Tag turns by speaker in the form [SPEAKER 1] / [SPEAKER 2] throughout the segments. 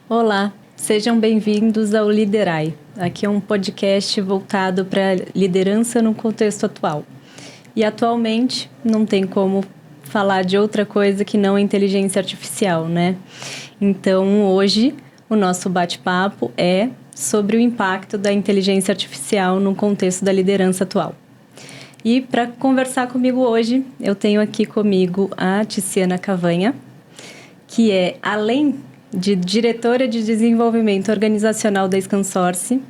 [SPEAKER 1] Olá, sejam bem-vindos ao Liderai. Aqui é um podcast voltado para liderança no contexto atual. E atualmente não tem como falar de outra coisa que não a inteligência artificial, né? Então hoje o nosso bate-papo é sobre o impacto da inteligência artificial no contexto da liderança atual. E para conversar comigo hoje, eu tenho aqui comigo a Tiziana Cavanha, que é, além de diretora de desenvolvimento organizacional da Scansource,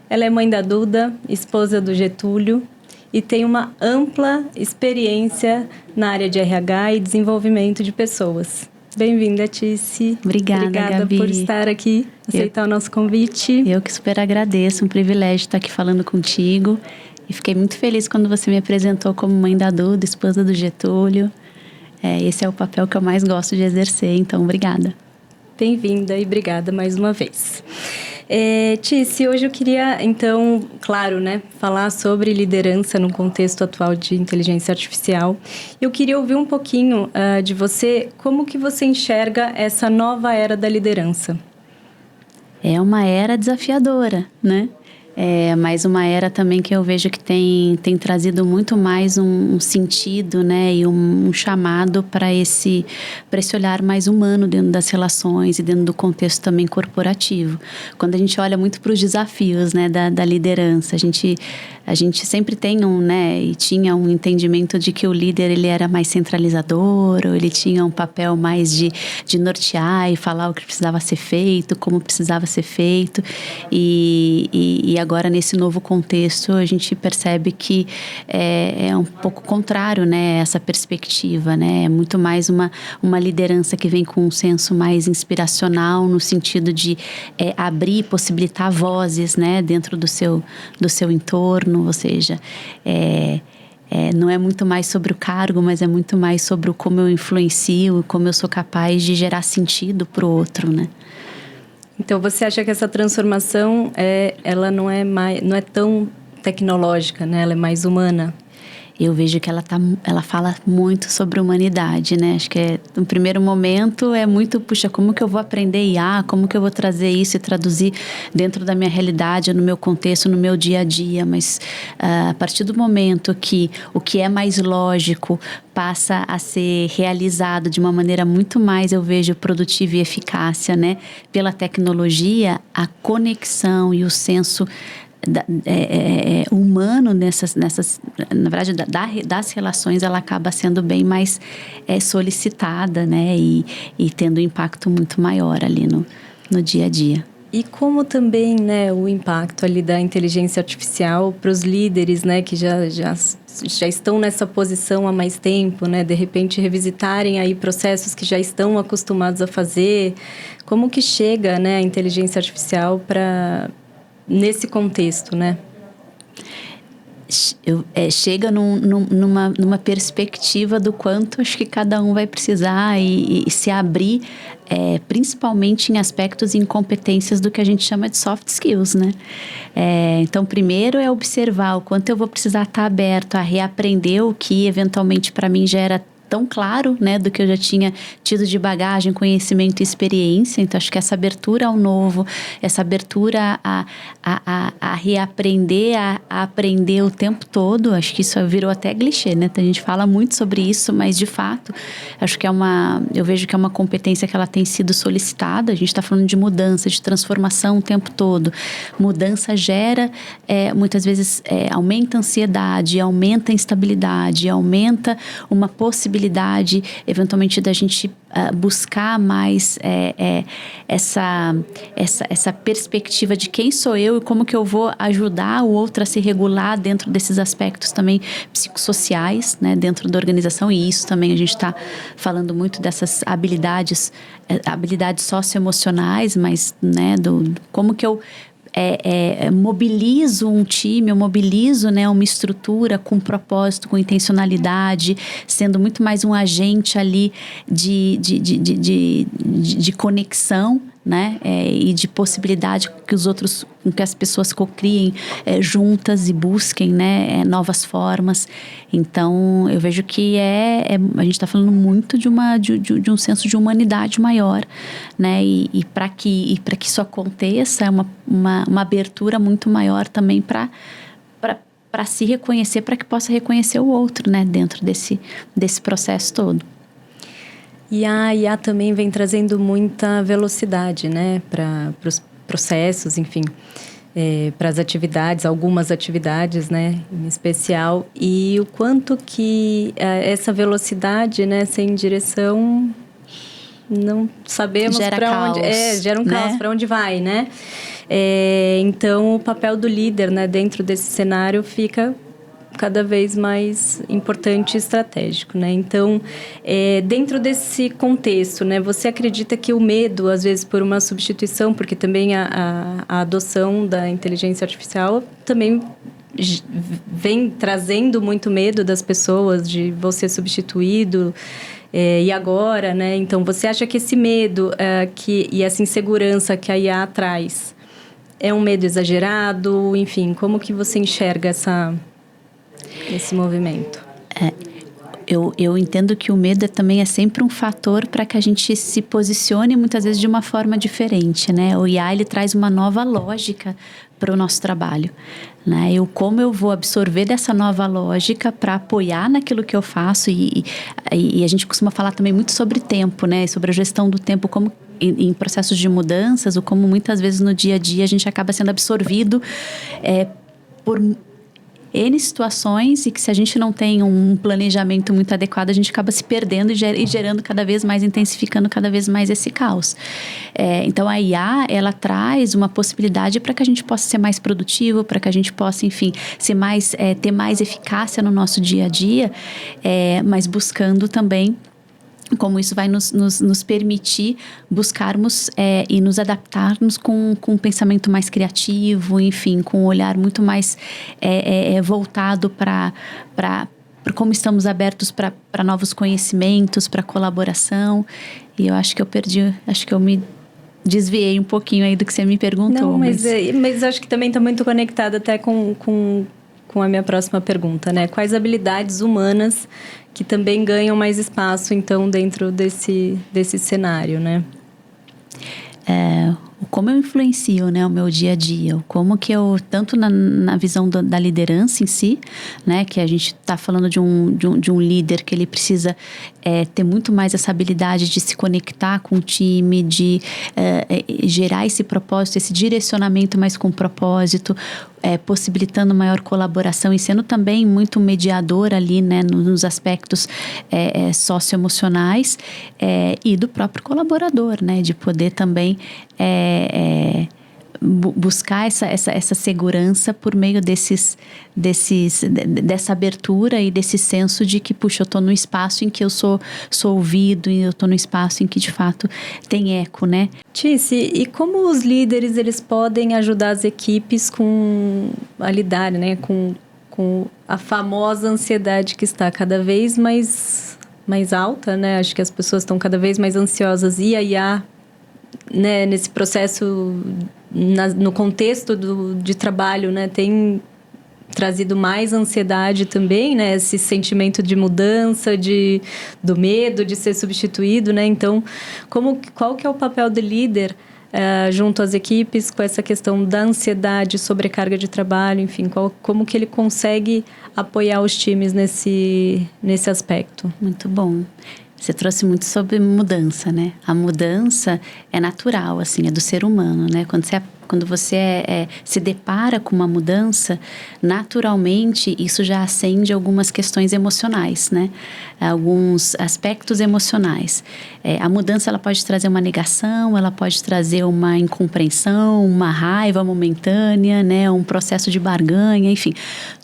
[SPEAKER 1] ela é mãe da Duda, esposa do Getúlio e tem uma ampla experiência na área de RH e desenvolvimento de pessoas. Bem-vinda, Tizi.
[SPEAKER 2] Obrigada, Gabi.
[SPEAKER 1] Por estar aqui, aceitar o nosso convite.
[SPEAKER 2] Eu que super agradeço, um privilégio estar aqui falando contigo. E fiquei muito feliz quando você me apresentou como mãe da Duda, esposa do Getúlio. Esse é o papel que eu mais gosto de exercer, então obrigada.
[SPEAKER 1] Bem-vinda e obrigada mais uma vez. Tizi, hoje eu queria, então, claro, né, falar sobre liderança no contexto atual de inteligência artificial. Eu queria ouvir um pouquinho de você, como que você enxerga essa nova era da liderança?
[SPEAKER 2] É uma era desafiadora, né? Mas uma era também que eu vejo que tem trazido muito mais um sentido, né, e um chamado para esse olhar mais humano dentro das relações e dentro do contexto também corporativo. Quando a gente olha muito para os desafios, né, da liderança, a gente sempre tem e tinha um entendimento de que o líder ele era mais centralizador, ou ele tinha um papel mais de nortear e falar o que precisava ser feito, como precisava ser feito, e agora nesse novo contexto a gente percebe que é um pouco contrário, né, essa perspectiva, né, é muito mais uma liderança que vem com um senso mais inspiracional no sentido de abrir, possibilitar vozes, né, dentro do seu entorno, ou seja, não é muito mais sobre o cargo, mas é muito mais sobre como eu influencio, como eu sou capaz de gerar sentido para o outro, né?
[SPEAKER 1] Então, você acha que essa transformação, ela não é tão tecnológica, né? Ela é mais humana?
[SPEAKER 2] Eu vejo que ela fala muito sobre humanidade, né? Acho que no primeiro momento é muito, puxa, como que eu vou aprender IA? Como que eu vou trazer isso e traduzir dentro da minha realidade, no meu contexto, no meu dia a dia? Mas a partir do momento que o que é mais lógico passa a ser realizado de uma maneira muito mais, eu vejo, produtiva e eficácia, né? Pela tecnologia, a conexão e o senso humano nessas, na verdade, das relações, ela acaba sendo bem mais solicitada, né? E tendo um impacto muito maior ali no dia a dia.
[SPEAKER 1] E como também, né, o impacto ali da inteligência artificial para os líderes, né, que já estão nessa posição há mais tempo, né, de repente revisitarem aí processos que já estão acostumados a fazer. Como que chega, né, a inteligência artificial nesse contexto, né?
[SPEAKER 2] Chega numa perspectiva do quanto acho que cada um vai precisar e se abrir, principalmente em aspectos e em competências do que a gente chama de soft skills, né? Então, primeiro é observar o quanto eu vou precisar estar aberto a reaprender o que eventualmente para mim já era tão claro, né, do que eu já tinha tido de bagagem, conhecimento e experiência. Então, acho que essa abertura ao novo, essa abertura a reaprender, a aprender o tempo todo, acho que isso virou até clichê, né? A gente fala muito sobre isso, mas de fato, acho que eu vejo que é uma competência que ela tem sido solicitada. A gente está falando de mudança, de transformação o tempo todo. Mudança gera, muitas vezes, aumenta a ansiedade, aumenta a instabilidade, aumenta uma possibilidade eventualmente da gente buscar mais essa perspectiva de quem sou eu e como que eu vou ajudar o outro a se regular dentro desses aspectos também psicossociais, né, dentro da organização. E isso também a gente está falando muito dessas habilidades socioemocionais, mas, né, como que eu mobilizo um time, eu mobilizo, né, uma estrutura com propósito, com intencionalidade, sendo muito mais um agente ali de conexão, né? E de possibilidade que os outros, que as pessoas cocriem juntas e busquem, né? Novas formas. Então, eu vejo que a gente está falando muito de um senso de humanidade maior, né? E para que isso aconteça, é uma abertura muito maior também para se reconhecer, para que possa reconhecer o outro, né? Dentro desse processo todo.
[SPEAKER 1] E a IA também vem trazendo muita velocidade, né? Para os processos, enfim, para as atividades, algumas atividades, né? Em especial. E o quanto que essa velocidade, né? Sem direção, não sabemos para onde... gera um caos, para onde vai, né? Então, o papel do líder, né? Dentro desse cenário fica cada vez mais importante e estratégico, né? Então, dentro desse contexto, né? Você acredita que o medo, às vezes, por uma substituição, porque também a adoção da inteligência artificial também vem trazendo muito medo das pessoas de você ser substituído, e agora, né? Então, você acha que esse medo e essa insegurança que a IA traz é um medo exagerado? Enfim, como que você enxerga esse movimento?
[SPEAKER 2] Eu entendo que o medo também é sempre um fator para que a gente se posicione muitas vezes de uma forma diferente, né? O IA, ele traz uma nova lógica para o nosso trabalho, né? Como eu vou absorver dessa nova lógica para apoiar naquilo que eu faço e a gente costuma falar também muito sobre tempo, né? Sobre a gestão do tempo, como em processos de mudanças, ou como muitas vezes no dia a dia a gente acaba sendo absorvido por N situações, e que se a gente não tem um planejamento muito adequado, a gente acaba se perdendo e gerando cada vez mais, intensificando cada vez mais esse caos. Então, a IA, ela traz uma possibilidade para que a gente possa ser mais produtivo, para que a gente possa, enfim, ter mais eficácia no nosso dia a dia, mas buscando também como isso vai nos permitir buscarmos e nos adaptarmos com um pensamento mais criativo, enfim, com um olhar muito mais voltado para como estamos abertos para novos conhecimentos, para colaboração. E eu acho que eu me desviei um pouquinho aí do que você me perguntou.
[SPEAKER 1] Não, mas acho que também está muito conectado até com a minha próxima pergunta, né? Quais habilidades humanas que também ganham mais espaço, então, dentro desse cenário, né?
[SPEAKER 2] Como eu influencio, né, o meu dia a dia, como que eu, tanto na visão da liderança em si, né, que a gente está falando de um líder que ele precisa ter muito mais essa habilidade de se conectar com o time, de gerar esse propósito, esse direcionamento mais com propósito, possibilitando maior colaboração e sendo também muito mediador ali, né, nos aspectos socioemocionais, e do próprio colaborador, né, de poder também buscar essa segurança por meio dessa abertura e desse senso de que, puxa, eu estou num espaço em que eu sou ouvido, e eu estou num espaço em que, de fato, tem eco, né?
[SPEAKER 1] Tice, e como os líderes, eles podem ajudar as equipes a lidar, né, com a famosa ansiedade que está cada vez mais alta, né? Acho que as pessoas estão cada vez mais ansiosas, e a IA, né, nesse processo, no contexto de trabalho, né, tem trazido mais ansiedade também, né, esse sentimento de mudança, do medo de ser substituído, né? Então, qual que é o papel do líder junto às equipes com essa questão da ansiedade, sobrecarga de trabalho, enfim, como que ele consegue apoiar os times nesse aspecto?
[SPEAKER 2] Muito bom. Você trouxe muito sobre mudança, né? A mudança é natural, assim, é do ser humano, né? Quando você se depara com uma mudança, naturalmente isso já acende algumas questões emocionais, né? Alguns aspectos emocionais. A mudança, ela pode trazer uma negação, ela pode trazer uma incompreensão, uma raiva momentânea, né? Um processo de barganha, enfim.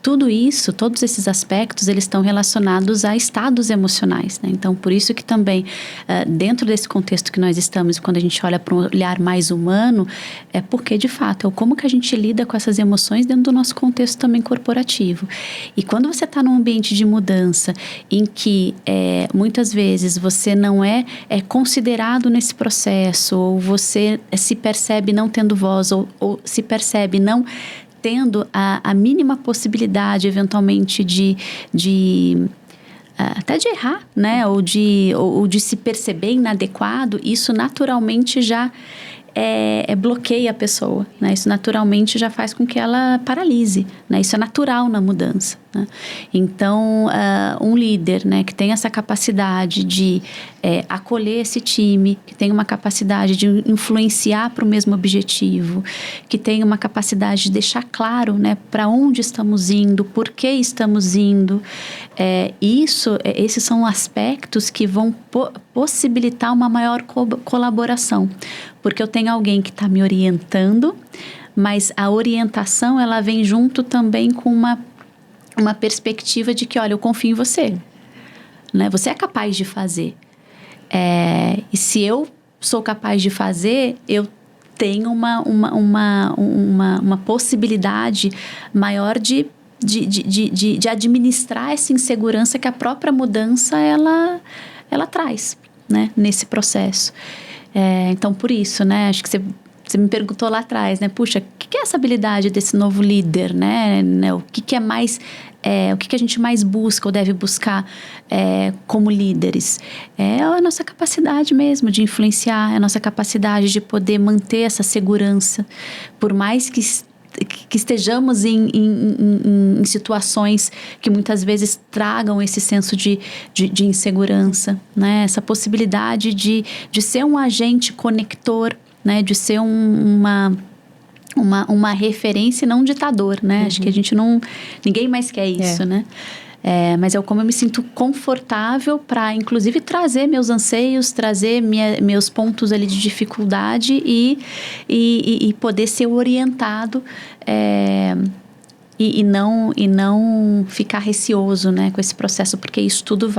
[SPEAKER 2] Tudo isso, todos esses aspectos, eles estão relacionados a estados emocionais, né? Então, por isso isso que também, dentro desse contexto que nós estamos, quando a gente olha para um olhar mais humano, é porque, de fato, é como que a gente lida com essas emoções dentro do nosso contexto também corporativo. E quando você está num ambiente de mudança, em que muitas vezes você não é considerado nesse processo, ou você se percebe não tendo voz, ou se percebe não tendo a mínima possibilidade, eventualmente, até de errar, né? Ou de se perceber inadequado, isso naturalmente já bloqueia a pessoa, né? Isso naturalmente já faz com que ela paralise, né? Isso é natural na mudança, né? Então, um líder, né, que tem essa capacidade de acolher esse time, que tem uma capacidade de influenciar para o mesmo objetivo, que tem uma capacidade de deixar claro, né, para onde estamos indo, por que estamos indo, esses são aspectos que vão possibilitar uma maior colaboração, porque eu tenho alguém que está me orientando, mas a orientação ela vem junto também com uma perspectiva de que, olha, eu confio em você, né? Você é capaz de fazer. E se eu sou capaz de fazer, eu tenho uma possibilidade maior de administrar essa insegurança que a própria mudança ela traz, né, nesse processo. Então, por isso, né, acho que você me perguntou lá atrás, né, puxa, o que é essa habilidade desse novo líder, né, o que é mais, o que a gente mais busca ou deve buscar como líderes? É a nossa capacidade mesmo de influenciar, é a nossa capacidade de poder manter essa segurança, por mais que estejamos em situações que muitas vezes tragam esse senso de insegurança, né? Essa possibilidade de ser um agente conector, né? De ser uma referência e não um ditador, né? Acho que ninguém mais quer isso, né? Mas como eu me sinto confortável para, inclusive, trazer meus anseios, trazer meus pontos ali de dificuldade e poder ser orientado e não ficar receoso, né, com esse processo, porque isso tudo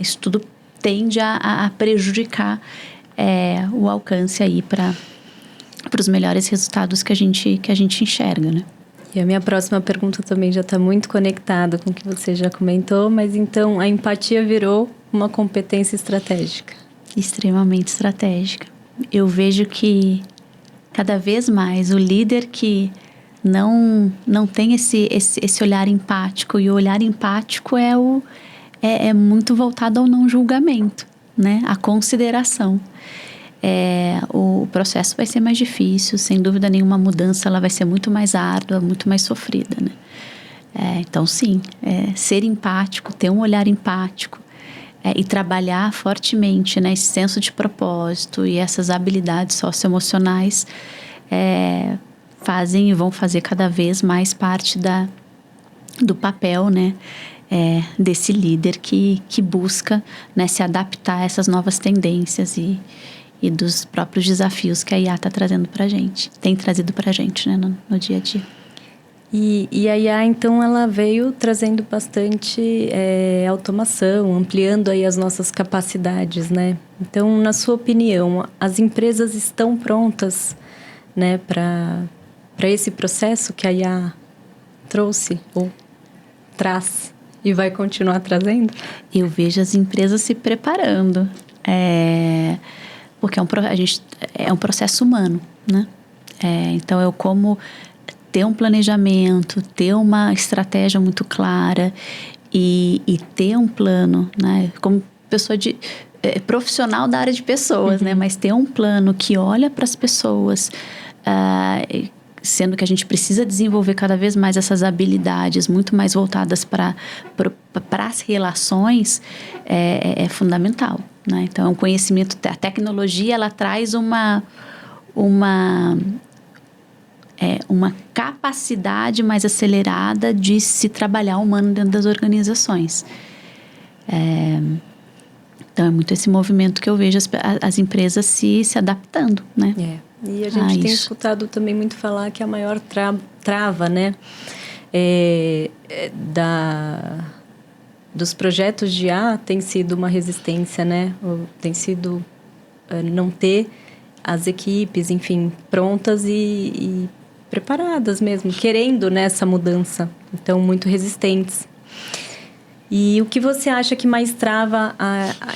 [SPEAKER 2] isso tudo tende a prejudicar o alcance aí para os melhores resultados que a gente enxerga, né?
[SPEAKER 1] E a minha próxima pergunta também já está muito conectada com o que você já comentou, mas então a empatia virou uma competência estratégica.
[SPEAKER 2] Extremamente estratégica. Eu vejo que cada vez mais o líder que não tem esse olhar empático, e o olhar empático é muito voltado ao não julgamento, né? A consideração. O processo vai ser mais difícil, sem dúvida nenhuma. A mudança ela vai ser muito mais árdua, muito mais sofrida, né? Então, sim, ser empático, ter um olhar empático e trabalhar fortemente, né, esse senso de propósito e essas habilidades socioemocionais fazem e vão fazer cada vez mais parte do papel, né, desse líder que busca, né, se adaptar a essas novas tendências e dos próprios desafios que a IA está trazendo para a gente, tem trazido para a gente, né, no dia a dia.
[SPEAKER 1] E a IA, então, ela veio trazendo bastante automação, ampliando aí as nossas capacidades, né? Então, na sua opinião, as empresas estão prontas, né, para esse processo que a IA trouxe ou traz e vai continuar trazendo?
[SPEAKER 2] Eu vejo as empresas se preparando. Porque é um processo humano, né? Então, eu como ter um planejamento, ter uma estratégia muito clara e ter um plano, né? Como pessoa profissional da área de pessoas, né? Mas ter um plano que olha para as pessoas, sendo que a gente precisa desenvolver cada vez mais essas habilidades muito mais voltadas para as relações, é fundamental, né? Então, o conhecimento, a tecnologia, ela traz uma capacidade mais acelerada de se trabalhar humano dentro das organizações. Então, é muito esse movimento que eu vejo as empresas se adaptando, né?
[SPEAKER 1] E a gente tem escutado também muito falar que a maior dos projetos de IA tem sido uma resistência, né? Tem sido não ter as equipes, enfim, prontas e preparadas mesmo, querendo nessa mudança. Então, muito resistentes. E o que você acha que mais trava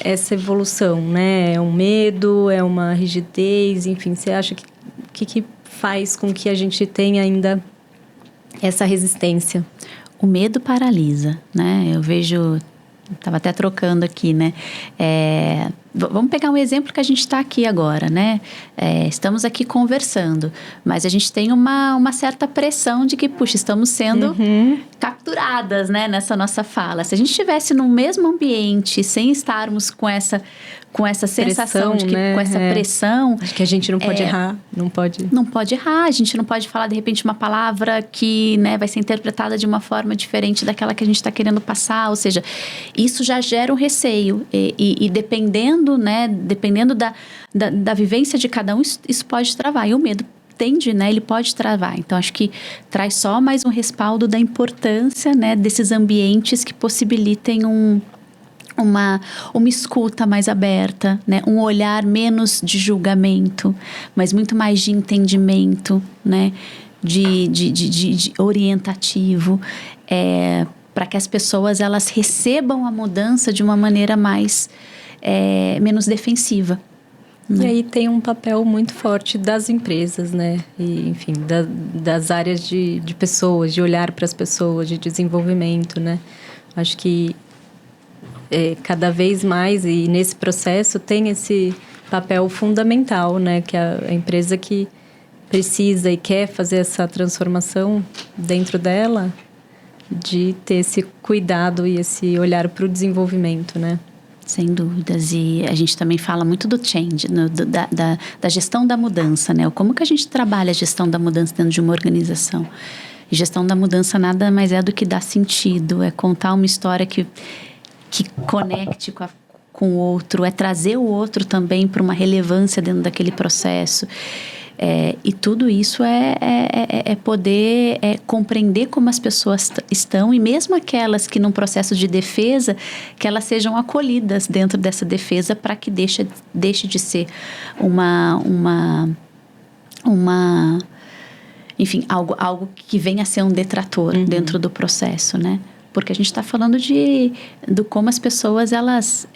[SPEAKER 1] essa evolução, né? É um medo, é uma rigidez, enfim, você acha que faz com que a gente tenha ainda essa resistência?
[SPEAKER 2] O medo paralisa, né? Eu vejo, estava até trocando aqui, né? Vamos pegar um exemplo que a gente está aqui agora, né? Estamos aqui conversando, mas a gente tem uma certa pressão de que, puxa, estamos sendo capturadas, né? Nessa nossa fala. Se a gente estivesse no mesmo ambiente, sem estarmos com essa sensação
[SPEAKER 1] pressão,
[SPEAKER 2] de que,
[SPEAKER 1] né?
[SPEAKER 2] com essa pressão...
[SPEAKER 1] Acho que a gente não pode errar, não pode...
[SPEAKER 2] Não pode errar, a gente não pode falar, de repente, uma palavra que, né, vai ser interpretada de uma forma diferente daquela que a gente está querendo passar, ou seja, isso já gera um receio e dependendo, né, dependendo da vivência de cada um, isso pode travar, e o medo tende, né, ele pode travar. Então, acho que traz só mais um respaldo da importância, né, desses ambientes que possibilitem uma escuta mais aberta, né? Um olhar menos de julgamento, mas muito mais de entendimento, né? De orientativo, para que as pessoas elas recebam a mudança de uma maneira mais menos defensiva.
[SPEAKER 1] E aí tem um papel muito forte das empresas, né? E, enfim, das áreas de pessoas, de olhar para as pessoas, de desenvolvimento, né? Acho que cada vez mais, e nesse processo tem esse papel fundamental, né? Que a empresa que precisa e quer fazer essa transformação dentro dela, de ter esse cuidado e esse olhar para o desenvolvimento, né?
[SPEAKER 2] Sem dúvidas. E a gente também fala muito do change, da gestão da mudança, né? Como que a gente trabalha a gestão da mudança dentro de uma organização? E gestão da mudança nada mais é do que dar sentido, é contar uma história que conecte com o outro, é trazer o outro também para uma relevância dentro daquele processo. E tudo isso é poder compreender como as pessoas estão, e mesmo aquelas que num processo de defesa, que elas sejam acolhidas dentro dessa defesa para que deixe de ser enfim, algo que venha a ser um detrator dentro do processo, né? Porque a gente está falando do como as pessoas elas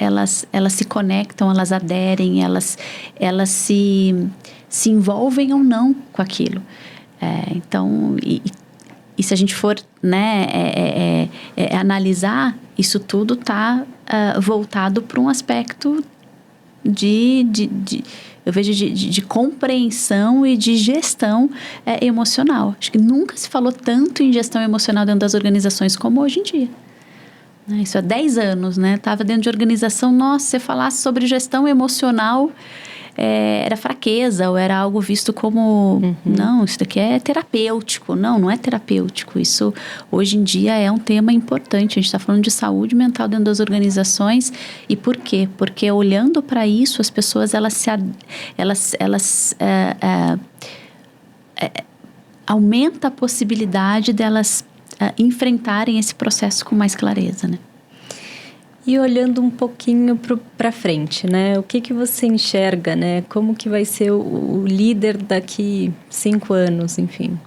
[SPEAKER 2] se conectam, elas aderem, elas se envolvem ou não com aquilo. Então, e se a gente for, né, analisar, isso tudo está voltado para um aspecto eu vejo de compreensão e de gestão emocional. Acho que nunca se falou tanto em gestão emocional dentro das organizações como hoje em dia. Isso há 10 anos, né? Estava dentro de organização, nossa, se você falasse sobre gestão emocional, era fraqueza ou era algo visto como, não, isso daqui é terapêutico. Não é terapêutico. Isso, hoje em dia, é um tema importante. A gente está falando de saúde mental dentro das organizações. E por quê? Porque olhando para isso, as pessoas, aumenta a possibilidade delas enfrentarem esse processo com mais clareza, né?
[SPEAKER 1] E olhando um pouquinho para frente, né? O que você enxerga, né? Como que vai ser o líder daqui 5 anos, enfim?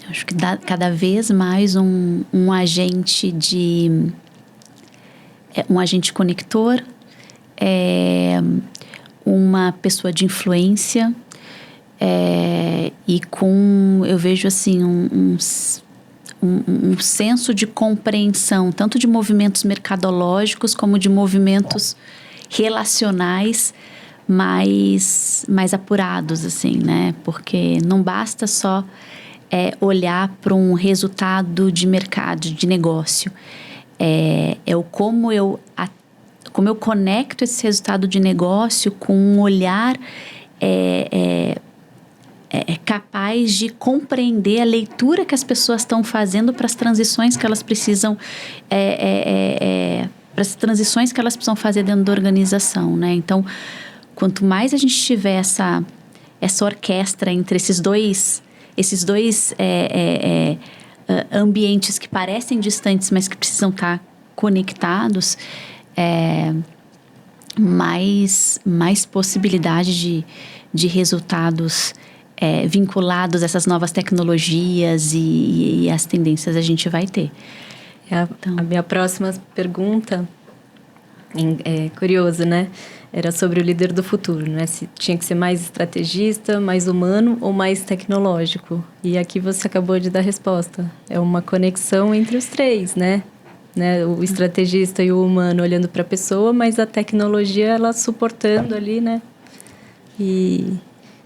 [SPEAKER 2] Acho que dá cada vez mais um agente um agente conector, uma pessoa de influência, e eu vejo assim um senso de compreensão, tanto de movimentos mercadológicos como de movimentos relacionais mais apurados, assim, né? Porque não basta só olhar para um resultado de mercado, de negócio. Como eu conecto esse resultado de negócio com um olhar capaz de compreender a leitura que as pessoas estão fazendo para as transições que elas precisam fazer dentro da organização, né? Então, quanto mais a gente tiver essa orquestra entre esses dois ambientes que parecem distantes, mas que precisam estar conectados, mais possibilidade de resultados vinculados a essas novas tecnologias e as tendências a gente vai ter.
[SPEAKER 1] A minha próxima pergunta é curiosa, né? Era sobre o líder do futuro, né? Se tinha que ser mais estrategista, mais humano ou mais tecnológico. E aqui você acabou de dar a resposta. É uma conexão entre os três, né? O estrategista e o humano olhando para a pessoa, mas a tecnologia ela suportando ali, né? E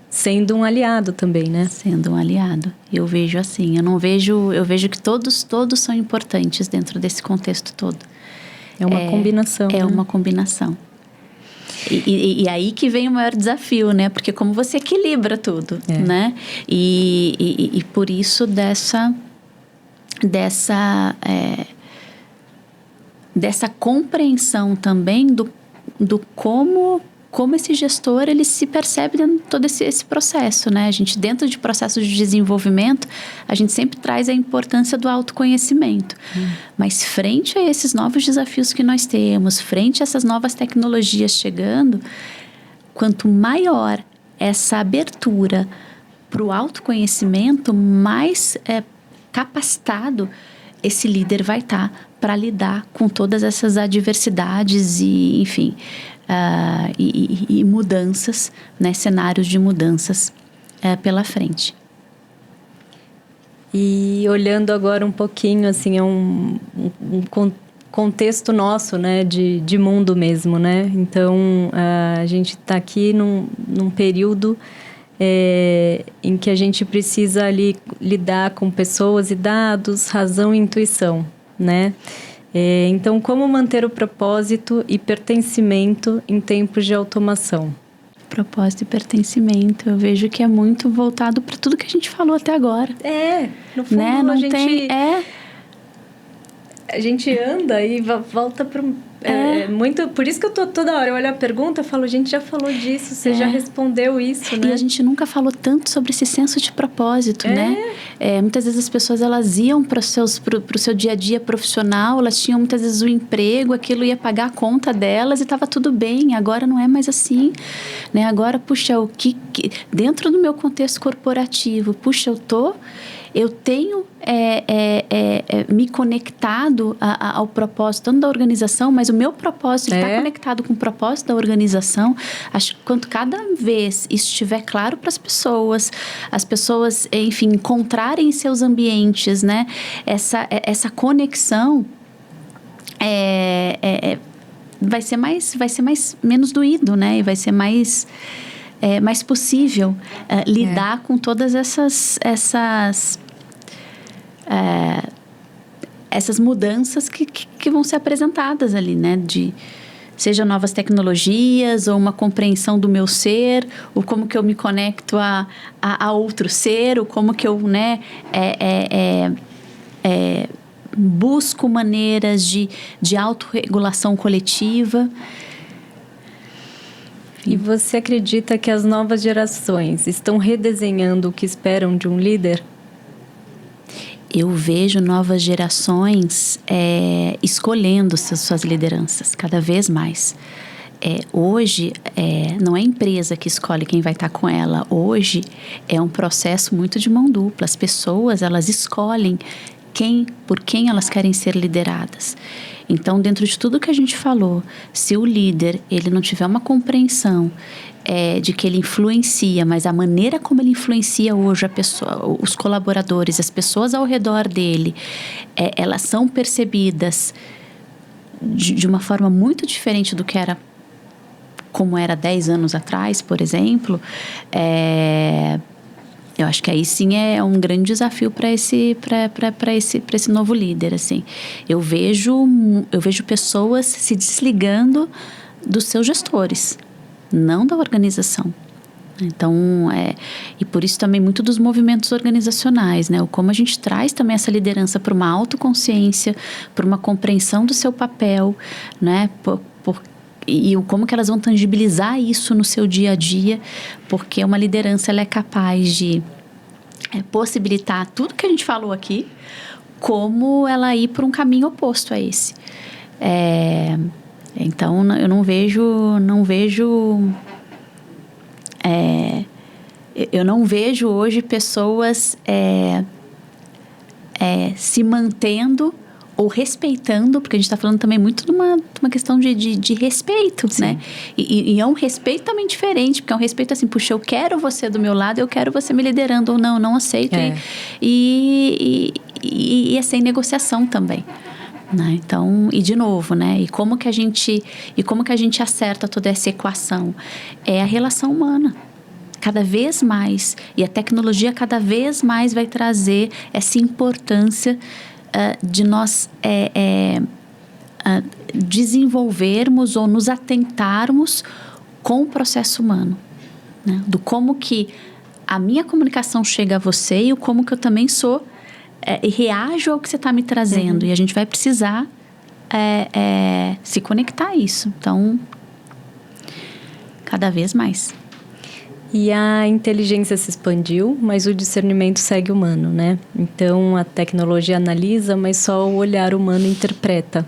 [SPEAKER 1] sendo um aliado também, né?
[SPEAKER 2] Sendo um aliado. Eu vejo assim, eu vejo que todos são importantes dentro desse contexto todo.
[SPEAKER 1] É uma combinação.
[SPEAKER 2] É, né? Uma combinação. E aí que vem o maior desafio, né? Porque como você equilibra tudo, né? E por isso dessa compreensão também do como esse gestor ele se percebe dentro de todo esse processo, né? A gente, dentro de processos de desenvolvimento, a gente sempre traz a importância do autoconhecimento. Mas frente a esses novos desafios que nós temos, frente a essas novas tecnologias chegando, quanto maior essa abertura para o autoconhecimento, mais capacitado esse líder vai estar para lidar com todas essas adversidades e, enfim, e mudanças, né, cenários de mudanças pela frente.
[SPEAKER 1] E olhando agora um pouquinho, assim, é um contexto nosso, né, de mundo mesmo, né? Então, a gente está aqui num período em que a gente precisa ali lidar com pessoas e dados, razão e intuição, né? Então, como manter o propósito e pertencimento em tempos de automação?
[SPEAKER 2] Propósito e pertencimento, eu vejo que é muito voltado para tudo que a gente falou até agora.
[SPEAKER 1] No fundo,
[SPEAKER 2] né? Não tem...
[SPEAKER 1] A gente anda e volta para muito. Por isso que eu tô toda hora, eu olho a pergunta e falo, a gente já falou disso, você já respondeu isso, né?
[SPEAKER 2] E a gente nunca falou tanto sobre esse senso de propósito, né? Muitas vezes as pessoas, elas iam para o seu dia a dia profissional, elas tinham muitas vezes o emprego, aquilo ia pagar a conta delas e estava tudo bem. Agora não é mais assim, né? Agora, puxa, o que dentro do meu contexto corporativo, puxa, eu tenho me conectado ao propósito tanto da organização, mas o meu propósito está conectado com o propósito da organização. Acho que quanto cada vez isso estiver claro para as pessoas, enfim, encontrarem em seus ambientes, né, essa conexão, vai ser menos doído, né, e vai ser mais possível lidar com todas essas mudanças que vão ser apresentadas ali, né? Seja novas tecnologias ou uma compreensão do meu ser, ou como que eu me conecto a outro ser, ou como que eu, né, busco maneiras de autorregulação coletiva.
[SPEAKER 1] E você acredita que as novas gerações estão redesenhando o que esperam de um líder?
[SPEAKER 2] Eu vejo novas gerações escolhendo suas lideranças cada vez mais. Hoje, não é a empresa que escolhe quem vai estar com ela. Hoje, é um processo muito de mão dupla. As pessoas, elas escolhem por quem elas querem ser lideradas. Então, dentro de tudo que a gente falou, se o líder ele não tiver uma compreensão de que ele influencia, mas a maneira como ele influencia hoje a pessoa, os colaboradores, as pessoas ao redor dele, elas são percebidas de uma forma muito diferente do que era, como era 10 anos atrás, por exemplo, eu acho que aí sim é um grande desafio para esse novo líder, assim. Eu vejo pessoas se desligando dos seus gestores, não da organização. Então, e por isso também muito dos movimentos organizacionais, né? Como a gente traz também essa liderança para uma autoconsciência, para uma compreensão do seu papel, né? E como que elas vão tangibilizar isso no seu dia a dia, porque uma liderança ela é capaz de possibilitar tudo que a gente falou aqui, como ela ir por um caminho oposto a esse. Então, eu não vejo hoje pessoas se mantendo ou respeitando, porque a gente está falando também muito de uma questão de respeito, sim, né? E é um respeito também diferente, porque é um respeito assim, puxa, eu quero você do meu lado, eu quero você me liderando, ou não aceito. E é sem negociação também. Né? Então, e de novo, né? E como que a gente acerta toda essa equação? É a relação humana. Cada vez mais, e a tecnologia cada vez mais vai trazer essa importância de nós desenvolvermos ou nos atentarmos com o processo humano, né? Do como que a minha comunicação chega a você e o como que eu também sou e reajo ao que você está me trazendo. E a gente vai precisar se conectar a isso. Então, cada vez mais.
[SPEAKER 1] E a inteligência se expandiu, mas o discernimento segue humano, né? Então, a tecnologia analisa, mas só o olhar humano interpreta.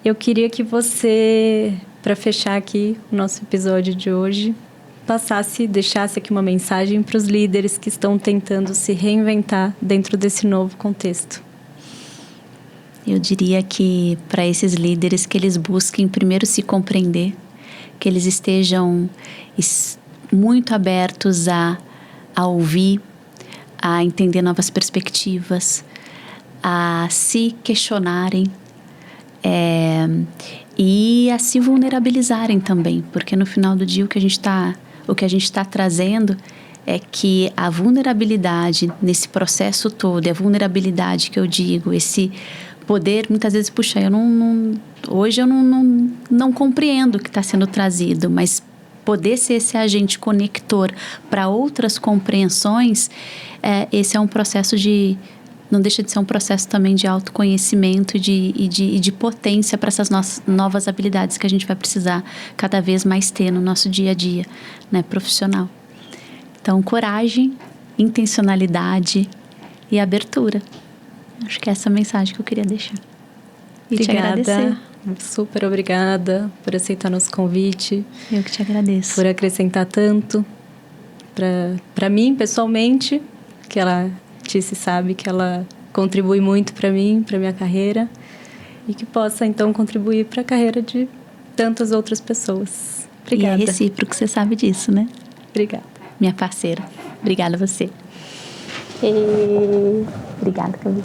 [SPEAKER 1] Eu queria que você, para fechar aqui o nosso episódio de hoje, deixasse aqui uma mensagem para os líderes que estão tentando se reinventar dentro desse novo contexto.
[SPEAKER 2] Eu diria que para esses líderes que eles busquem primeiro se compreender, que eles estejam muito abertos a ouvir, a entender novas perspectivas, a se questionarem e a se vulnerabilizarem também, porque no final do dia o que a gente está trazendo é que a vulnerabilidade nesse processo todo, a vulnerabilidade que eu digo, esse poder, muitas vezes, puxa, hoje eu não compreendo o que está sendo trazido, mas poder ser esse agente conector para outras compreensões, esse é um processo não deixa de ser um processo também de autoconhecimento e de potência para essas novas habilidades que a gente vai precisar cada vez mais ter no nosso dia a dia, né, profissional. Então, coragem, intencionalidade e abertura. Acho que é essa a mensagem que eu queria deixar. E
[SPEAKER 1] obrigada.
[SPEAKER 2] Te agradecer.
[SPEAKER 1] Super obrigada por aceitar nosso convite.
[SPEAKER 2] Eu que te agradeço.
[SPEAKER 1] Por acrescentar tanto para mim, pessoalmente, que ela, Tice, sabe que ela contribui muito para mim, para minha carreira, e que possa, então, contribuir para a carreira de tantas outras pessoas. Obrigada.
[SPEAKER 2] E é recíproco, você sabe disso, né?
[SPEAKER 1] Obrigada.
[SPEAKER 2] Minha parceira. Obrigada a você. Obrigada, Camila.